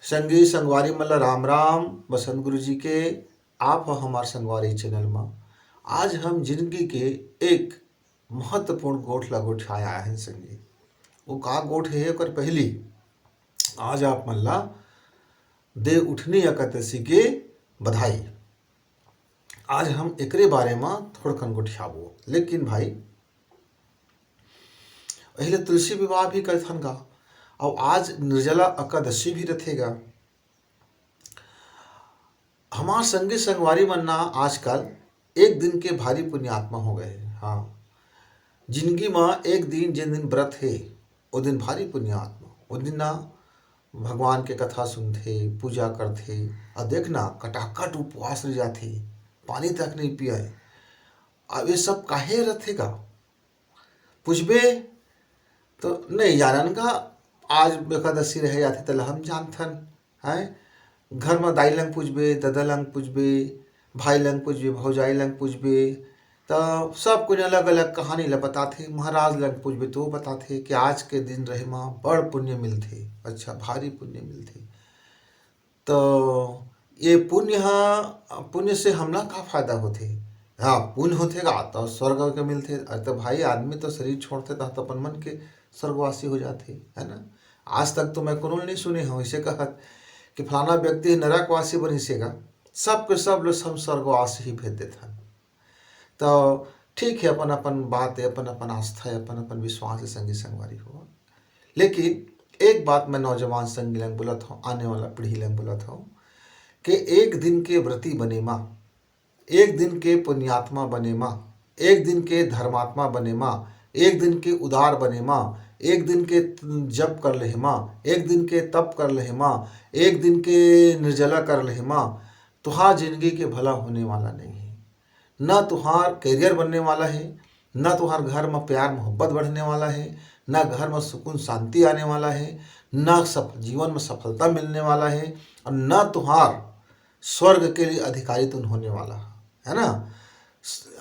संगी संगवारी मतलब राम राम बसंत गुरु जी के। आप हो हमारे संगवारी चैनल में। आज हम जिंदगी के एक महत्वपूर्ण गोठ ला गोठाया है संगी। वो का गोठ है ओकर पहली आज आप मन ला दे उठनी एकादशी के बधाई। आज हम एकरे बारे में थोड़कन गोठियाबो, लेकिन भाई पहले तुलसी विवाह भी करथन गा और आज निर्जला एकादशी भी रथेगा। हमार संगी संगवारी मन ना आजकल एक दिन के भारी पुण्यात्मा हो गए। हाँ, जिंदगी में एक दिन जिन दिन व्रत है वो दिन भारी पुण्यात्मा। वो दिन ना भगवान के कथा सुनथे, पूजा करथे और देखना कटाकट उपवास रह जाथे, पानी तक नहीं पिए। अब ये सब काहे रथेगा पूछबे तो नहीं जानन का। आज एकादशी रह जाथे तला हम जानथन है। घर में दाई लंग पूजबे, दादा लंग पूजबे, भाई लंग पूजबे, भौजाई लंग पूजबे, तो सब कुछ अलग अलग कहानी ला बताथे। महाराज लंग पूजबे तो बताथे कि आज के दिन रहे माँ बड़ पुण्य मिलथे, अच्छा भारी पुण्य मिलथे। तो ये पुण्य से हमला का फायदा होथे? हाँ, पुण्य होथे गा तो स्वर्ग के मिलथे। तो भाई आदमी तो शरीर छोड़थे तो अपन मन के स्वर्गवासी हो जाथे, है ना। आज तक तो मैं कोनो नहीं सुने हूँ इसे कहत कि फलाना व्यक्ति नरकवासी बनिसेगा, सब के सब लोग हम स्वर्गवासी ही भेज देथन। तो ठीक है, अपन अपन बात है, अपन अपन आस्था है, अपन अपन विश्वास है संगी संगवारी हो। लेकिन एक बात मैं नौजवान संगी लंग बोलत हूँ, आने वाला पीढ़ी लंग बोलत हूँ कि एक दिन के व्रती बने माँ, एक दिन के पुण्यात्मा बने माँ, एक दिन के धर्मात्मा बने माँ, एक दिन के उदार बने माँ, एक दिन के जप कर ले माँ, एक दिन के तप कर ले माँ, एक दिन के निर्जला कर ले माँ। तुहार जिंदगी के भला होने वाला नहीं है, न तुहार करियर बनने वाला है, न तुहार घर में प्यार मोहब्बत बढ़ने वाला है, न घर में सुकून शांति आने वाला है, न जीवन में सफलता मिलने वाला है, और न तुहार स्वर्ग के लिए अधिकारी तुम होने वाला है ना।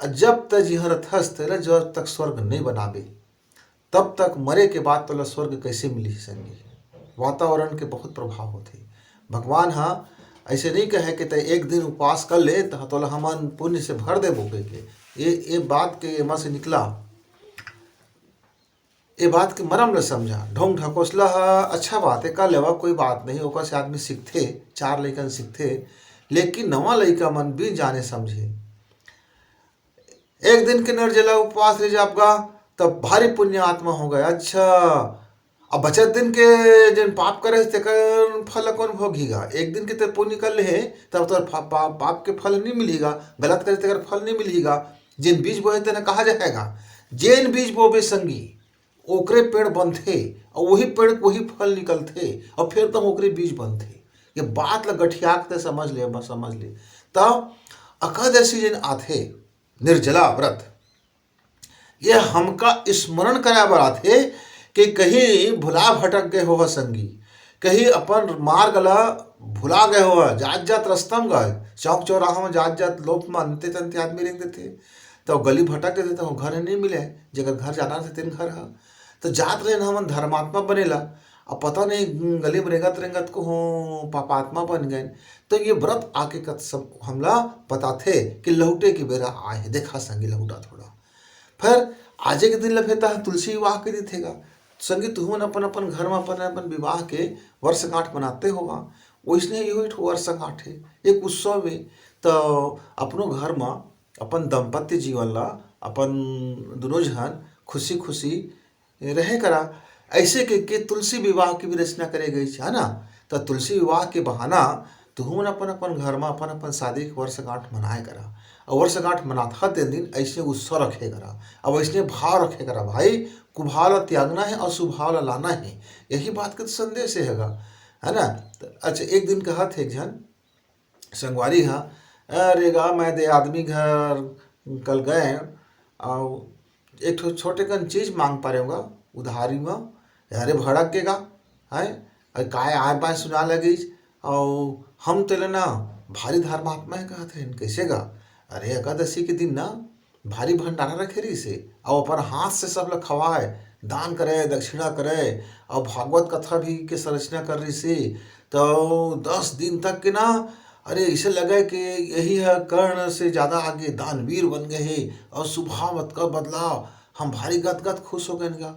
जब तक जिहरत हस तेरा जब तक स्वर्ग नहीं बनाबे तब तक मरे के बाद तोला स्वर्ग कैसे मिली संगी। वातावरण के बहुत प्रभाव होते। भगवान हाँ ऐसे नहीं कहे कि ते एक दिन उपवास कर ले तो तोला हमन पुण्य से भर दे बोके के। ये बात के एमा से निकला, ये बात के मरम ले समझा। ढोंग ढकोसला अच्छा बात है, कर लेवा कोई बात नहीं, ओकर से आदमी सीखते, चार लइकन सीखते। लेकिन नवा लइका मन भी जाने समझे। एक दिन के निर्जला उपवास रह जापगा तब भारी पुण्य आत्मा हो गया। अच्छा, अब बचत दिन के जिन पाप करे तेकर फल कौन भोगीगा? एक दिन के ते पुण्य कर ले तब तो पाप के फल नहीं मिलेगा, गलत करे तेकर फल नहीं मिलेगा। जिन बीज बोए तेने कहा जाएगा, जेन बीज बोबे संगी ओकरे पेड़ बनथे और वही पेड़ वही फल निकलथे और फिर तो ओकरे बीज बनथे। ये बात ला गठिया के समझ ले, बस समझ ले। तब एकादशी जिन आथे निर्जला व्रत, ये हमका स्मरण कराए बर आथे कि कहीं भुला भटक गए हो संगी, कहीं अपन मार्ग ला भुला गए हो, जात जात रस्तम गए, चौक चौराहा में जात जात लोग में अंते तंते आदमी रेंग देते, तो गली भटक देते तो घर नहीं मिले, जगह घर जाना थे तेन घर है तो जात रहे हमन धर्मात्मा बनेला। अब पता नहीं गली में रेंगत रेंगत को हो पापात्मा बन गए। तो ये व्रत आके कत सब हमला बताथे कि लहुटे की बेरा आए, देखा संगी लहुटा थोड़ा। फिर आजे के दिन लफेता है तुलसी विवाह के दिथेगा संगी। तुहन अपन अपन घर में अपन अपन विवाह के वर्षगांठ मनाते होगा, वैसने यही वर्षगांठ है, एक उत्सव है। तो अपनों घर में अपन दंपत्य जीवन ला अपन दोनों जन खुशी खुशी रहे करा। ऐसे के तुलसी विवाह की भी रचना करे गई है ना। तो तुलसी विवाह के बहाना तुहन अपन अपन घर में अपन अपन शादी के वर्षगांठ मनाए करा, और वर्षगांठ मनाता दिन ऐसे उत्सव रखे करा, अब ऐसे भाव रखे करा। भाई कुभाव ला त्यागना है और सुभाव ला लाना है, यही बात का संदेश है ना। तो अच्छा, एक दिन कहा थे एक जन संगवारी हाँ, अरे गा मैं दे आदमी घर कल गए और एक छोटे कन चीज मांग पा रहे होगा उधारी में। अरे भड़क के गा है काय आय बाय सुना लगी, और हम तेले ना भारी धर्मात्मा है कहते हैं कैसे गा। अरे एकादशी के दिन ना भारी भंडारा रखे रही से और अपन हाथ से सब लोग खवाए, दान करे, दक्षिणा करे और भागवत कथा भी के संरचना कर रही सी। तो 10 दिन तक के ना, अरे इसे लगे कि यही है, कर्ण से ज़्यादा आगे दानवीर बन गए हैं और स्वभाव का बदलाव। हम भारी गदगद खुश हो गए इनका।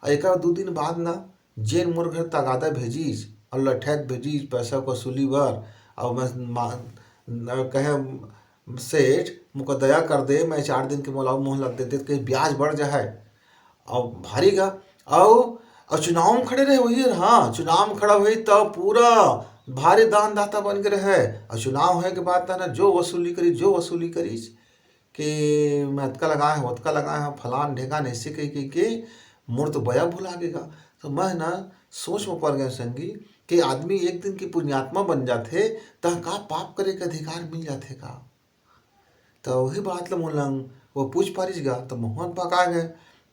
और एक 2 दिन बाद ना जेन मोर घर तगादा भेजीज और लठैत भेजीज पैसा को वसूली बर। और कहे सेठ मुझको दया कर दे, मैं 4 दिन के मोला मोहलत दे दे, कहीं ब्याज बढ़ जाए और भारी का। और चुनाव में खड़े रहे वही, हाँ चुनाव में खड़ा हुई तो पूरा भारी दान दाता बन के रहे। और चुनाव है के बाद ना जो वसूली करी कि मैं अतका लगाए हूँ अतका लगाए हैं फलान ढेकान ऐसे कही के मोर तो बया भुला गेगा। तो मैं ना सोच में पड़ गया संगी कि आदमी एक दिन की पुण्यात्मा बन जाते तो का पाप करे के अधिकार मिल जाते का। तो वही बात ला मोलंग वो पूछ पारिस गा तो मोहन पका गए।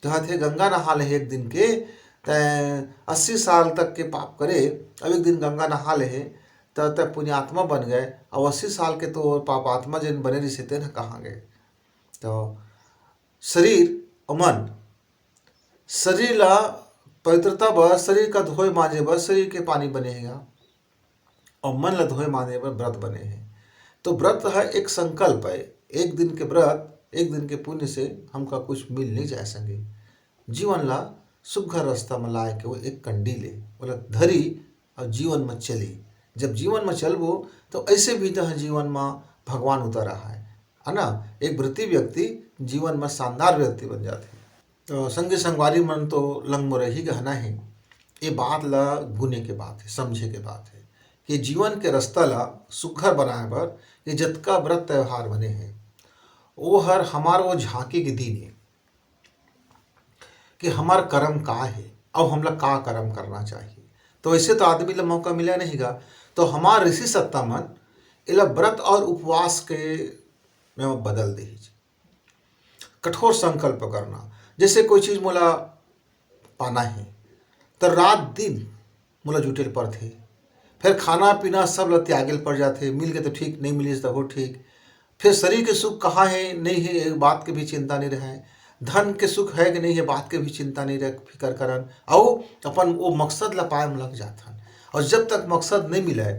तो थे गंगा नहा ले एक दिन के, तय 80 साल तक के पाप करे, अब एक दिन गंगा नहा ले तो तय पुण्यात्मा बन गए। और 80 साल के तो पापात्मा जिन बने रही से न कहाँ गए। तो शरीर और मन, शरीर ला पवित्रता बर, शरीर का धोए मांजे बर शरीर के पानी बनेगा और मन ला धोए मांजे बर व्रत बने हैं। तो व्रत है एक संकल्प है, एक दिन के व्रत, एक दिन के पुण्य से हमका कुछ मिल नहीं जाए संगे। जीवन ला सुघर रास्ता में लाए के वो एक कंडी ले बोला धरी और जीवन में चली। जब जीवन में चलबो तो ऐसे भी तो जीवन में भगवान उतर रहा है ना। एक व्रती व्यक्ति जीवन में शानदार व्यक्ति बन जाते। तो संगे संगवारी मन तो लंग मोर ही गहना है। ये बात ला गुने के बात है, समझे के बात है कि जीवन के रास्ता ला सुघर बनाए बर ये जतका व्रत त्यौहार बने हैं वो हर हमार वो झांकी के दिन है कि हमार कर्म का है और हमला का कर्म करना चाहिए। तो ऐसे तो आदमी ला मौका मिला नहीं गा। तो हमार ऋषि सत्ता मन इला व्रत और उपवास के में बदल दे। कठोर संकल्प करना, जैसे कोई चीज़ मोला पाना है तो रात दिन मोला जुटेल पर थे, फिर खाना पीना सब ला त्यागेल पड़ जाते, मिल गए तो ठीक, नहीं मिली तो हो ठीक। फिर शरीर के सुख कहाँ है नहीं है एक बात के भी चिंता नहीं रहे, धन के सुख है कि नहीं है बात के भी चिंता नहीं रहे, फिक्र करन और अपन वो मकसद ला पाए में लग जाथन। और जब तक मकसद नहीं मिले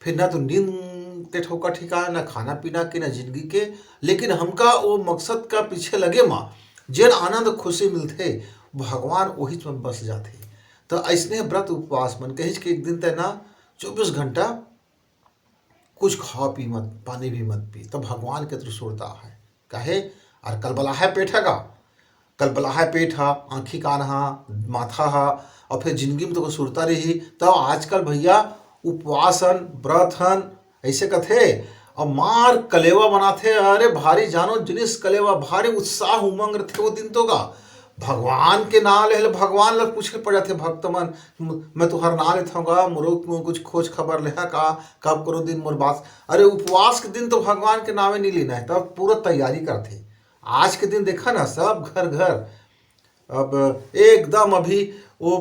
फिर ना तो नींद के ठोका ठिकाना, ना खाना पीना के, ना जिंदगी के। लेकिन हमका वो मकसद का पीछे लगे माँ जेन आनंद खुशी मिलते भगवान वही में बस जाते। तो ऐसने व्रत उपवास मन कही कि एक दिन तय ना 24 घंटा कुछ खा पी मत, पानी भी मत पी, तो भगवान के त्रिशूलता है कहे। और कलबला है पेट है का, कलबला है पेट हा, आँखी कान हा, माथा हा, और फिर जिंदगी में तो सुरता रही। तो आजकल भैया उपवासन व्रतन ऐसे कथे और मार कलेवा बनाते। अरे भारी जानो जिनिस कलेवा, भारी उत्साह उमंग रथे वो दिन तो का भगवान के नाम ले भगवान लग पूछे पड़ जाते भक्त मन, मैं तुहर नाम लेता हूँ मोरो कुछ खोज खबर लेहा का, कब करो दिन मोर बात। अरे उपवास के दिन तो भगवान के नामे नहीं लेना है, तब पूरा तैयारी करते। आज के दिन देखा ना सब घर घर अब एकदम अभी वो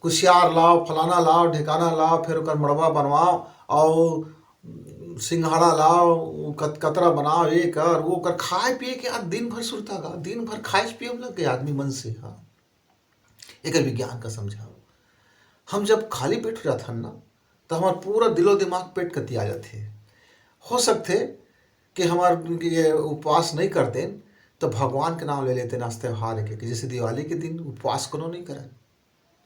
कुशियार लाओ, फलाना लाओ, ढिकाना लाओ, फिर ओकर मड़वा बनवाओ और सिंघाड़ा लाओ, कतरा बनाओ, ये कर वो कर, खाए पिए के आज दिन भर सुरता गा, दिन भर खाए पिए लग गए आदमी मन से। हाँ एक विज्ञान का समझाओ, हम जब खाली पेट हो जाता ना तो हमारा पूरा दिलो दिमाग पेट कती आ जाते। हो सकते कि हमारे ये उपवास नहीं करते तो भगवान के नाम ले लेते नाश्ते हार के, कि जैसे दिवाली के दिन उपवास कोनो नहीं करें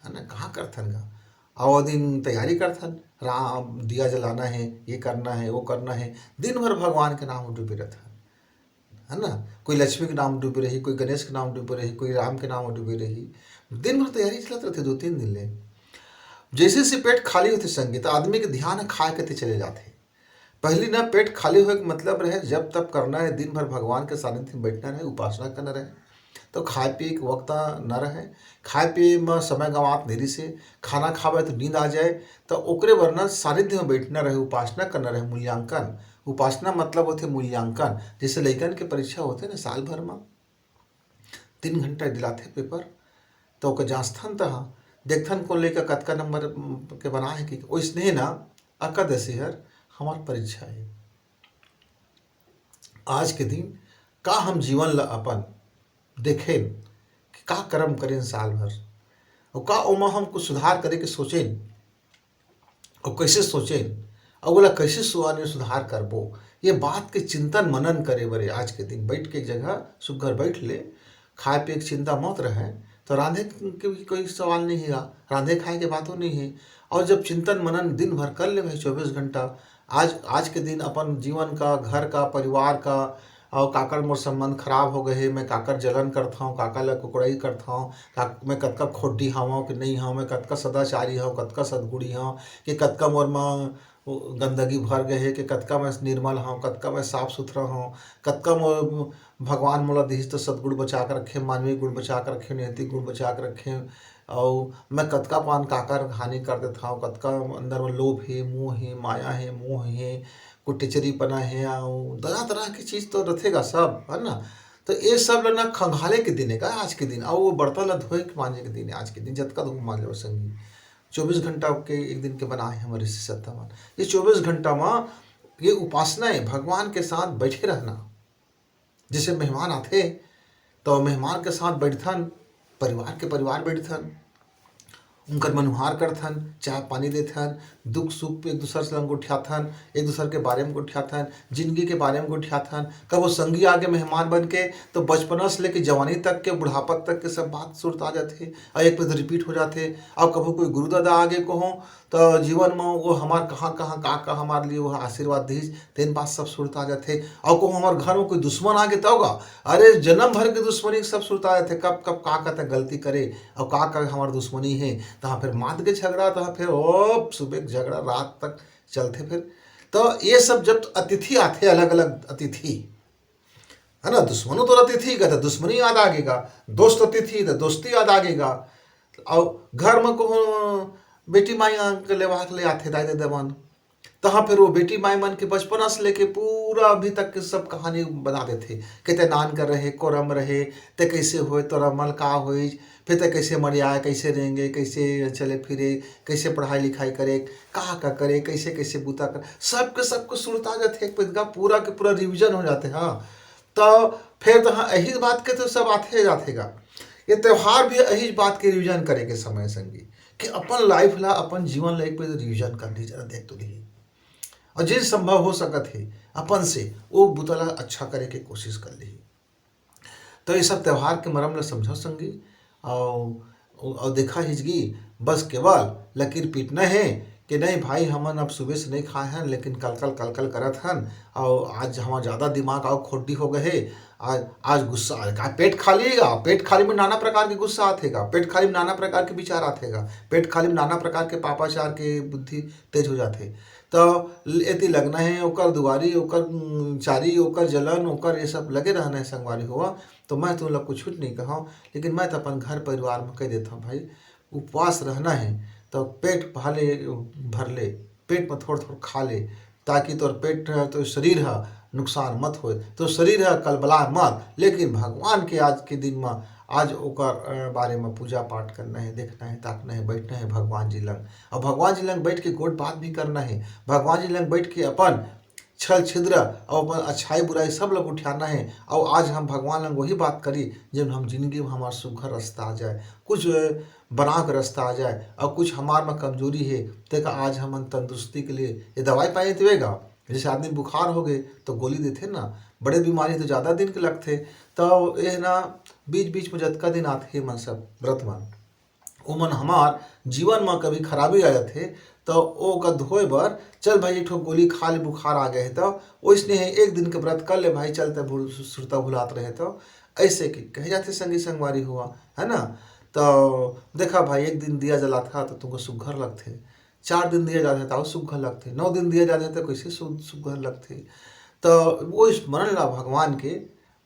है ना, कहाँ करथन गा। और दिन तैयारी करथन, राम दिया जलाना है, ये करना है, वो करना है, दिन भर भगवान के नाम डूबे रहथन है ना। कोई लक्ष्मी के नाम डूबे रही, कोई गणेश के नाम डूबे रही, कोई राम के नाम डूबे रही, दिन भर तैयारी चलते रहते 2-3 दिन ले। जैसे से पेट खाली होते संगे तो आदमी के ध्यान खाए करते चले जाते। पहली ना पेट खाली हुए का मतलब रहे जब तब करना है, दिन भर भगवान के सानिध्य में बैठना रहे, उपासना करना रहे, तो खाए पिए के वक्त न रहे। खाए पिए में समय गंवात देरी से, खाना खावे तो नींद आ जाए, तो ओकरे वरना सानिध्य में बैठना रहे, उपासना करना रहे, मूल्यांकन। उपासना मतलब होते मूल्यांकन। जैसे लइकन के परीक्षा होते ना साल भर में 3 घंटा दिलाते पेपर, तो ओकर जांचथन तहाँ देखथन कौन लइका कतका नंबर के बना है कि वैसने ना एकादशी हर हमार परीक्षा है। आज के दिन का हम जीवन ला अपन देखें कि का कर्म करें साल भर, और का ओमा हम कुछ सुधार करे के सोचें और कैसे सोचें और बोला कैसे सुआने सुधार करबो, ये बात के चिंतन मनन करे बरे आज के दिन बैठ के एक जगह सुघर बैठ ले, खाए पे की चिंता मत रहे, तो रांधे के भी कोई सवाल नहीं है, रांधे खाए के बातों नहीं है। और जब चिंतन मनन दिन भर कर ले भाई 24 घंटा, आज आज के दिन अपन जीवन का, घर का, परिवार का, और काकर मोर संबंध खराब हो गए है, मैं काकर जलन करता हूँ, काका ला कुकड़ाई करता हूँ, मैं कतका खोटी हवं कि नहीं हवं, मैं कतका सदाचारी हूँ, कतका सदगुणी हूँ, कि कतका मोर में गंदगी भर गए है, कि कतका मैं निर्मल हूँ, कतका मैं साफ सुथरा हूँ, कतका मोर भगवान मोला दिहिस तो सदगुण बचा कर रखे, मानवीय गुण बचा कर रखे, नैतिक गुण बचा कर रखे, और मैं कतका पान काकर हानि कर देता हूँ, कतका अंदर में लोभ है, मोह है, माया है, मोह है, कुटिचरीपना है, और तरह तरह की चीज़ तो रखेगा सब, है ना। तो ये सब ला ना खंगाले के दिन है का आज के दिन, और वो बर्तन ला धोए के मांजे के दिन है आज के दिन, जतका धो मान लो संगी 24 घंटा के एक दिन के बनाए हैं हमारे सत्ता मन। ये 24 घंटा में ये उपासना है, भगवान के साथ बैठे रहना। जैसे मेहमान आते तो मेहमान के साथ बैठथन, परिवार के परिवार बैठथन, उनकर मनुहार करथन, चाय पानी देथन, दुख सुख पे एक दूसर से गोठियाथन, एक दूसर के बारे में गोठियाथन, जिंदगी के बारे में गोठियाथन। कब वो संगी आगे मेहमान बन के तो बचपना से लेके जवानी तक के, बुढ़ापा तक के सब बात सुरत आ जाते और एक पे रिपीट हो जाते। और कभी कोई गुरु दादा आगे कहो तो जीवन में वो हमार कहाँ कहाँ का हमारे लिए वो आशीर्वाद दीज, तेन बात सब सुरत आ जाते। और को हमारे घर में कोई दुश्मन आगे तो होगा, अरे जन्म भर के दुश्मनी सब सुरत आ जाते, कब कब का तक गलती करे और का हमार दुश्मनी है, तहाँ फिर मात के झगड़ा, तहाँ फिर ओ सुबह झगड़ा रात तक चलते फिर। तो ये सब जब अतिथि आते, अलग अलग अतिथि है ना, दुश्मनों तो अतिथि का तो दुश्मनी याद आगेगा, दोस्त अतिथि तो दोस्ती याद आगेगा। और घर में को बेटी माई के ले आते दाई दे, तहाँ फिर वो बेटी माई मन के बचपना से लेके पूरा अभी तक के सब कहानी बना देते, कहते नान कर रहे, कोरम रहे, ते कैसे होए, तो रमल का होई, फिर ते कैसे मरियाए, कैसे रहेंगे, कैसे चले फिरे, कैसे पढ़ाई लिखाई करे, कहाँ का करे, कैसे कैसे बूता कर, सबके सबको सुरत आ जाते, एक का पूरा के पूरा रिविजन हो जाते। हाँ, तो फिर तो हाँ यही बात के तो सब आते जातेगा। ये त्यौहार भी यही बात के रिविजन करे के समय संगी, कि अपन लाइफ ला, अपन जीवन ला एक बार रिविजन कर ली, जरा देख तो ली, और जिन संभव हो सकत है अपन से वो बुतला अच्छा करे के कोशिश कर ली। तो ये सब त्यौहार के मरम ला समझो संगी, और देखा हिजगी बस केवल लकीर पीटना है कि नहीं भाई हमन अब सुबह से नहीं खाए हैं, लेकिन कल कल करत हन, और आज हमारा ज़्यादा दिमाग और खोटी हो गए है, आज गुस्सा आएगा, पेट खालीगा, पेट खाली में नाना प्रकार के गुस्सा आतेगा, पेट खाली में नाना प्रकार के विचार आतेगा, पेट खाली में नाना प्रकार के पापाचार के बुद्धि तेज हो जाते। तो एति लगना है ओकर दुआरी, ओकर चारी, ओकर जलन, ओकर ये सब लगे रहना है संगवारी हुआ। तो मैं तुम लोग को छूट नहीं कहा, लेकिन मैं तो अपन घर परिवार में कह देता हूँ भाई उपवास रहना है तो पेट भर ले, पेट में थोड़ा थोड़ा खा ले, ताकि तोर पेट तो शरीर है नुकसान मत हो, तो शरीर है कलबला मत, लेकिन भगवान के आज के दिन में आज ओकर बारे में पूजा पाठ करना है, देखना है, ताकना है, बैठना है भगवान जी लंग, और भगवान जी लंग बैठ के गोट बात भी करना है, भगवान जी लंग बैठ के अपन छल छिद्र और अपन अच्छाई बुराई सब लोग उठाना है। और आज हम भगवान लंग वही बात करी जब हम जिंदगी में हमारा सुघर रास्ता आ जाए, कुछ बना कर रास्ता आ जाए, और कुछ हमार में कमजोरी है तो आज हम तंदुरुस्ती के लिए ये दवाई पाए देगा। जैसे आदमी बुखार हो गए तो गोली देते ना, बड़े बीमारी तो ज़्यादा दिन के लगते, तो ये ना बीच बीच में जतका दिन आते मन सब व्रत मन ओमन हमार जीवन में कभी खराबी आ जाते, तो ओ का धोए बर चल भाई एक ठो गोली खा ले, बुखार आ गए तो वैसने है एक दिन के व्रत कर ले भाई, चलते सुरता भुलात रहे तो ऐसे कि कहे जाते संगी संगवारी हुआ है ना। तो देखा भाई एक दिन दिया जला था तो तुमको सुघर लगते, 4 दिन दिया जाते तो सुघर लगते, 9 दिन दिया जाते तो कैसे सुघर लगते। तो वो स्मरण ला भगवान के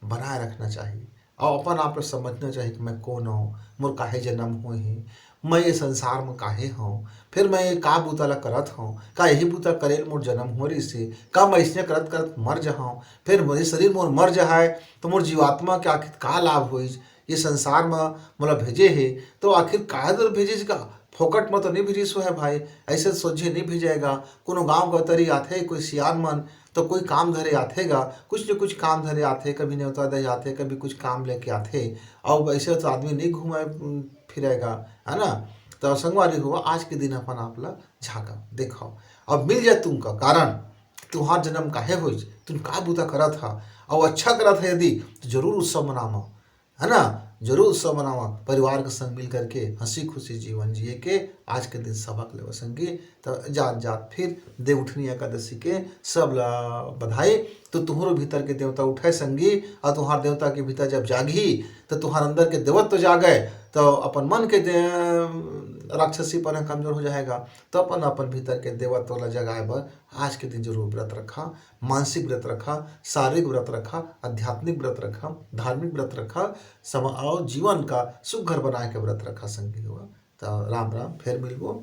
बनाए रखना चाहिए, और अपन आप समझना चाहिए कि मैं कौन हूँ, मोर काहे जन्म हुए हैं, मैं ये संसार में काहे हूँ, फिर मैं ये का बूता ला करत हूँ, का यही बूता करेल मोर जन्म हो रही से, का मैं इसने करत करत मर जाऊँ, फिर मेरे शरीर मोर मर जाए तो मोर जीवात्मा के आखिर का लाभ हो, ये संसार में मोला भेजे है तो आखिर का दर भेजे का, फोकट में तो नहीं भेजिस है भाई, ऐसे सोचे नहीं भेजेगा। कोनो गाँव गतरी आते कोई सियान मन तो कोई काम धरे आतेगा, कुछ न कुछ काम धरे आते, कभी न्योता दे आते, कभी कुछ काम लेके आते, और वैसे तो आदमी नहीं घूमे फिरेगा, है ना। तो संगवारी हुआ आज के दिन अपन आपला झाका देखो अब मिल जाए तुमका कारण तुहार जन्म काहे होइस, तुम का बूता करत हा और अच्छा करत है यदि तो जरूर उत्सव मनावा, है ना। जरूर उत्सव मनावा, परिवार के संग मिल करके हंसी खुशी जीवन जिए के आज के दिन सबक लेवा संगी। तो जात जात फिर देव उठनी एकादशी के सब ला बधाई। तो तुहरो भीतर के देवता उठे संगी और तुहार देवता के भीतर जब जागी तो तुहार अंदर के देवत्व जागे तो अपन मन के राक्षसी पर कमजोर हो जाएगा। तो अपन अपन भीतर के देवत्व ला जगाए बर आज के दिन जरूर व्रत रखा, मानसिक व्रत रखा, शारीरिक व्रत रखा, आध्यात्मिक व्रत रखा, धार्मिक व्रत रखा, सम और जीवन का सुघर बनाए के व्रत रखा संगी हुआ। तो राम राम, फिर मिलबो।